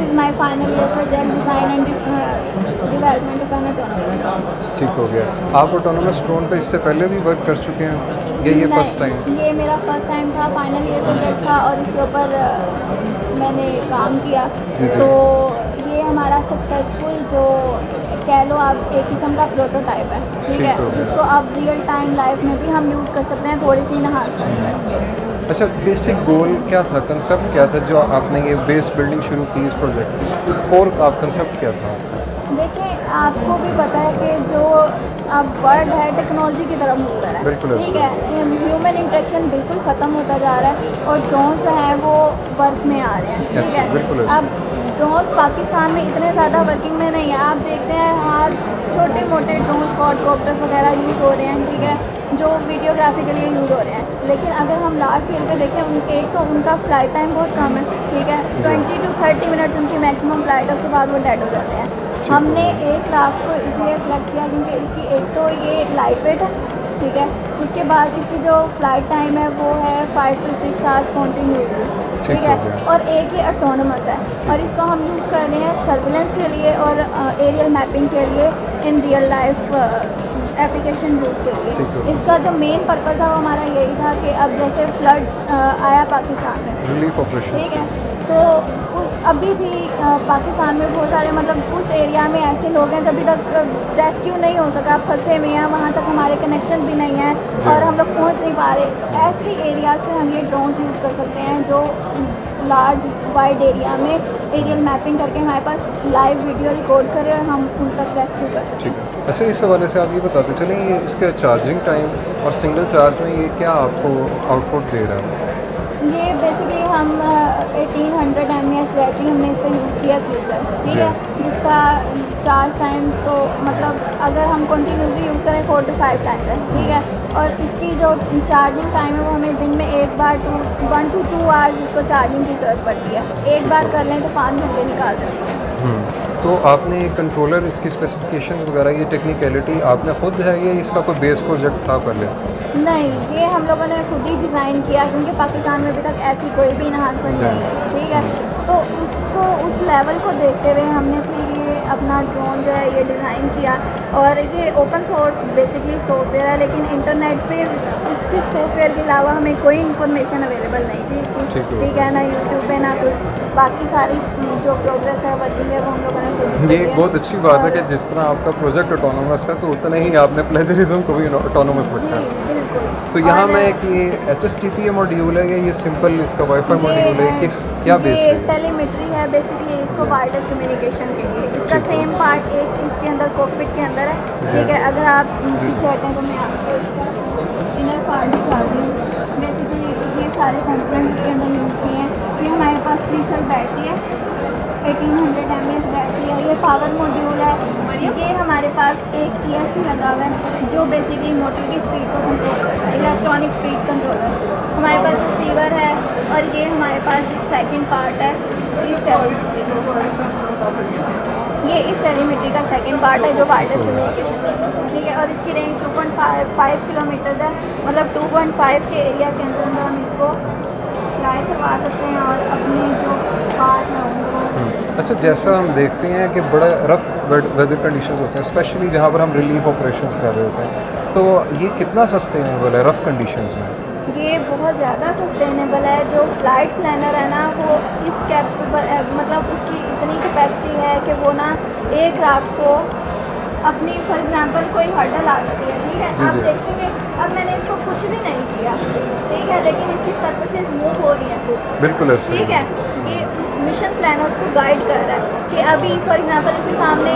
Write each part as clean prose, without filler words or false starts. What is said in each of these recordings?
Is my final year project design and development of N autonomous. ठीक हो गया। आप ऑटोनोमस ड्रोन पे इससे पहले भी वर्क कर चुके हैं या ये फर्स्ट टाइम? नहीं, ये मेरा फर्स्ट टाइम था, फाइनल ईयर प्रोजेक्ट था और इसके ऊपर मैंने काम किया। जी जी। तो ये हमारा सक्सेसफुल जो कह लो आप एक किस्म का प्रोटोटाइप है, ठीक ठीक है, हो गया। जिसको आप रियल टाइम लाइफ में भी हम यूज़ कर सकते हैं थोड़ी सी इन्हांसमेंट करके। अच्छा, बेसिक गोल क्या था, कंसेप्ट क्या था जो आपने ये बेस बिल्डिंग शुरू की इस प्रोजेक्ट की? कोर आप कंसेप्ट क्या था आपका? देखिए, आपको भी पता है कि जो अब वर्ल्ड है टेक्नोलॉजी की तरफ मूव कर रहा बिल्कुल है, ठीक है, ह्यूमन इंटरेक्शन बिल्कुल ख़त्म होता जा रहा है और ड्रोन्स जो हैं वो वर्क में आ रहे हैं, ठीक यस, बिल्कुल है। अब ड्रोन्स पाकिस्तान में इतने ज़्यादा वर्किंग में नहीं है, आप देखते हैं हाँ छोटे मोटे ड्रोन्स क्वाडकॉप्टर्स वगैरह यूज़ हो रहे हैं, ठीक है, जो वीडियोग्राफी के लिए यूज़ हो रहे हैं। लेकिन अगर हम लार्ज स्केल पे देखें, उनके एक तो उनका फ़्लाइट टाइम बहुत कम है, ठीक है, 20 to 30 मिनट्स उनकी मैक्सिमम फ़्लाइट है, उसके बाद वो डेड हो जाते हैं। हमने एक क्राफ्ट को इसलिए सेलेक्ट किया क्योंकि इसकी एक तो ये लाइट वेट है, ठीक है, उसके बाद इसकी जो फ़्लाइट टाइम है वो है 5 to 6 आवर्स कॉन्टीन्यूसली, ठीक है, और एक ये ऑटोनोमस है और इसको हम यूज़ कर रहे हैं सर्विलेंस के लिए और एरियल मैपिंग के लिए in real life application use के लिए। इसका जो मेन पर्पज़ था वो हमारा यही था कि अब जैसे फ्लड आया पाकिस्तान में, रिलीफ ऑपरेशन। ठीक है, तो अभी भी पाकिस्तान में बहुत सारे मतलब उस एरिया में ऐसे लोग हैं जब तक रेस्क्यू नहीं हो सका, फंसे हुए हैं, वहाँ तक हमारे कनेक्शन भी नहीं है और हम लोग पहुँच नहीं पा रहे। ऐसी एरिया से हम ये ड्रोन यूज़ कर सकते हैं जो लार्ज वाइड एरिया में एरियल मैपिंग करके हमारे पास लाइव वीडियो रिकॉर्ड करें और हम उन तक रेस्क्यू कर सकते हैं। अच्छा, इस हवाले से आप ये बताते चलें ये इसका चार्जिंग टाइम और सिंगल चार्ज में ये क्या आपको आउटपुट दे रहा है? ये बेसिकली हम 1800 mAh बैटरी हमने इस पर यूज़ किया थी सर, ठीक है, जिसका चार्ज टाइम तो मतलब अगर हम कंटिन्यूसली यूज़ करें 4 to 5 टाइम है, ठीक है, और इसकी जो चार्जिंग टाइम है वो हमें दिन में एक बार 1 to 2 आवर्स इसको चार्जिंग की ज़रूरत पड़ती है। एक बार कर लें तो 5 घंटे निकाल देते हैं। तो आपने कंट्रोलर इसकी स्पेसिफिकेशन वगैरह ये टेक्निकलिटी आपने खुद है या इसका कोई बेस प्रोजेक्ट था पहले? नहीं, ये हम लोगों ने खुद ही डिज़ाइन किया क्योंकि पाकिस्तान में अभी तक ऐसी कोई भी इन्हांसमेंट नहीं है, ठीक है, तो उसको उस लेवल को देखते हुए हमने फिर ये अपना ड्रोन जो है ये डिज़ाइन किया और ये ओपन सोर्स बेसिकली सॉफ्टवेयर है, लेकिन इंटरनेट पे इसके सॉफ्टवेयर के अलावा हमें कोई इन्फॉर्मेशन अवेलेबल नहीं थी इसकी, ठीक है, ना यूट्यूब पे ना कुछ, बाकी सारी जो प्रोग्रेस है वर्किंग है वो हम लोगों ने खुद ये एक बहुत अच्छी बात है कि जिस तरह आपका प्रोजेक्ट ऑटोनोमस है तो उतना ही आपने प्लेजरिज्म को भी ऑटोनोमस रखा है। बिल्कुल। तो यहाँ और मैं एक ये HSTP मॉड्यूल है या ये सिंपल इसका वाईफाई मॉड्यूल है, किस क्या बेस ये है? टेलीमेट्री है बेसिकली, इसको वायरलेस कम्युनिकेशन के लिए। इसका सेम पार्ट एक इसके अंदर कॉकपिट के अंदर है, ठीक है, अगर आप पीछे हटें तो मैं आपको इसका इनर पार्ट दिखा रही हूँ। बेसिकली ये सारे कंपोनेंट इसके अंदर यूज़ किए हैं। ये हमारे पास 3 सेल बैटरी है, 1800 mAh बैटरी है, ये पावर मॉड्यूल है, ये हमारे पास एक ESC लगा हुआ है जो बेसिकली मोटर की स्पीड को कंट्रोल करता है, इलेक्ट्रॉनिक स्पीड कंट्रोलर। हमारे पास रिसीवर है और ये हमारे पास सेकंड पार्ट है, ये इस टेलीमेट्री का सेकंड पार्ट है जो वायरलेस कम्युनिकेशन, ठीक है, और इसकी रेंज 2.5 किलोमीटर है, मतलब 2.5 के एरिया के अंदर हम इसको फ्लाई करवा सकते हैं और अपने जो पार्ट है उनको। अच्छा, जैसा हम देखते हैं कि बड़ा रफ वेदर कंडीशंस होते हैं, स्पेशली जहाँ पर हम रिलीफ ऑपरेशंस कर रहे होते हैं, तो ये कितना सस्टेनेबल है रफ कंडीशंस में? ये बहुत ज़्यादा सस्टेनेबल है। जो फ्लाइट प्लानर है ना वो इस कैपेबल मतलब उसकी इतनी कैपेसिटी है कि वो ना एक क्राफ्ट को अपनी फॉर एग्जांपल कोई हर्डल आ गई है, ठीक है, आप देखेंगे अब मैंने इसको कुछ भी नहीं किया, ठीक है, लेकिन इसकी सर्फेसेस मूव हो रही हैं, बिल्कुल ऐसे, ठीक है, ये मिशन प्लानर उसको गाइड कर रहा है कि अभी फॉर एग्जांपल इसके सामने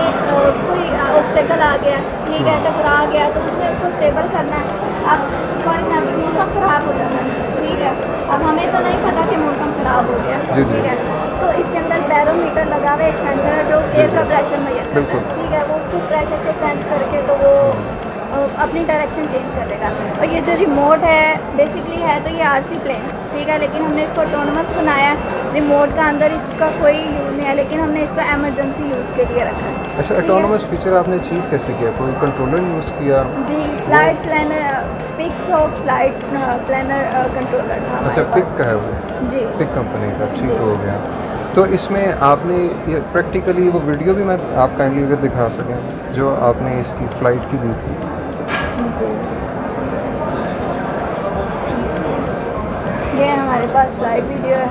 कोई ऑब्स्टेकल आ गया, ठीक है, टकरा गया, तो उसमें उसको स्टेबल करना है। अब फॉर एग्जांपल मौसम ख़राब हो जाता है, ठीक है, अब हमें तो नहीं पता कि मौसम ख़राब हो गया, ठीक है, तो इसके अंदर बैरोमीटर लगा हुआ एक सेंसर है जो एयर का प्रेशर मेजर करता है, ठीक है, वो उसको प्रेशर को सेंस करके तो वो अपनी डायरेक्शन चेंज कर देगा। और ये जो रिमोट है बेसिकली है तो ये RC प्लेन, ठीक है, लेकिन हमने इसको ऑटोनोमस बनाया। रिमोट का अंदर इसका कोई यूज़ नहीं है, लेकिन हमने इसको एमरजेंसी यूज़ के लिए रखा है। अच्छा, ऑटोनोमस फीचर आपने अचीव कैसे किया? कोई कंट्रोलर यूज़ किया? जी, flight planner Pixhawk flight planner controller था। अच्छा, पिक का है वो? जी, पिक कंपनी का, ठीक हो गया। तो इसमें आपने ये प्रैक्टिकली वो वीडियो भी मैं आप काइंडली अगर दिखा सकें जो आपने इसकी फ़्लाइट की दी थी। जी, ये हमारे पास फ्लाइट वीडियो है।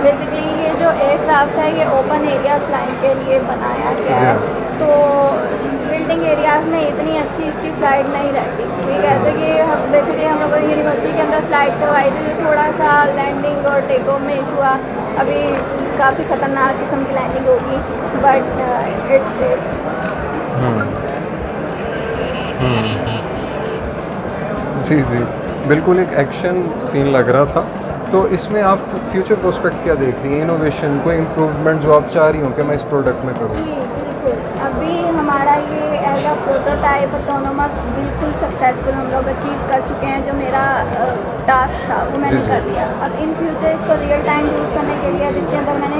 बेसिकली ये जो एयरक्राफ्ट है ये ओपन एरिया फ्लाइंग के लिए बनाया गया जी है। हाँ। तो बिल्डिंग एरियाज़ में इतनी अच्छी इसकी फ़्लाइट नहीं रहती, ठीक है। तो ये बेसिकली हम लोगों ने यूनिवर्सिटी के अंदर फ़्लाइट करवाई थी, तो थोड़ा सा लैंडिंग और टेक ऑफ में इशू हुआ। अभी काफ़ी ख़तरनाक किस्म की लैंडिंग होगी, बट इट्स सेफ। जी, जी। बिल्कुल एक एक्शन सीन लग रहा था। तो इसमें आप फ्यूचर प्रोस्पेक्ट क्या देख रही हैं? इनोवेशन, कोई इम्प्रूवमेंट जो आप चाह रही हो कि मैं इस प्रोडक्ट में करूँ? जी, बिल्कुल। अभी हमारा ये एज़ अ प्रोटोटाइप ऑटोनोमस बिल्कुल सक्सेसफुल हम लोग अचीव कर चुके हैं। जो मेरा टास्क था वो मैंने जी, जी। कर लिया। अब इन फ्यूचर इसको रियल टाइम यूज़ करने के लिए जिसके अंदर मैंने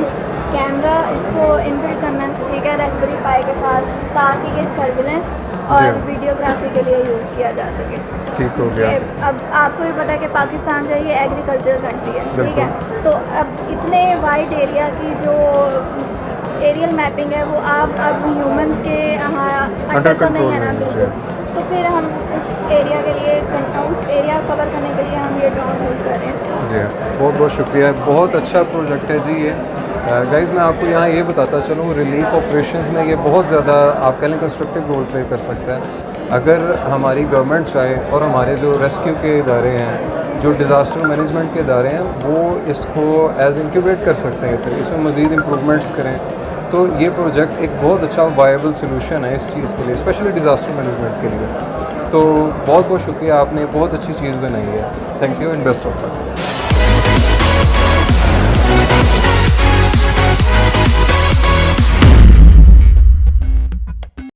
कैमरा इसको इनबिल्ट करना है, ठीक है, रास्पबेरी पाई के साथ, ताकि ये सर्विलेंस और जी। वीडियोग्राफी के लिए यूज़ किया जा सके। ठीक हो गया। अब आपको भी पता है कि पाकिस्तान जो है ये एग्रीकल्चरल कंट्री है, ठीक है। तो अब इतने वाइड एरिया की जो एरियल मैपिंग है वो आप अब ह्यूमंस के यहाँ अंडर तो नहीं है ना, control बिल्कुल। नहीं है, तो फिर हम उस एरिया के लिए उस एरिया कवर करने के लिए हम ये ड्रोन यूज़ कर रहे हैं। जी हाँ, बहुत बहुत शुक्रिया। बहुत अच्छा प्रोजेक्ट है जी ये। गाइज़ मैं आपको यहाँ ये बताता चलूँ, रिलीफ ऑपरेशंस में ये बहुत ज़्यादा आप कह लें कंस्ट्रक्टिव रोल प्ले कर सकता है। अगर हमारी गवर्नमेंट चाहे और हमारे जो रेस्क्यू के इदारे हैं, जो डिज़ास्टर मैनेजमेंट के इदारे हैं, वो इसको एज इंक्यूबेट कर सकते हैं, इसमें मज़ीद इम्प्रूवमेंट्स करें। तो ये प्रोजेक्ट एक बहुत अच्छा वायबल सोल्यूशन है इस चीज़ के लिए, स्पेशली डिज़ास्टर मैनेजमेंट के लिए। तो बहुत बहुत शुक्रिया, आपने बहुत अच्छी चीज़ बनाई है। Thank you and best of luck.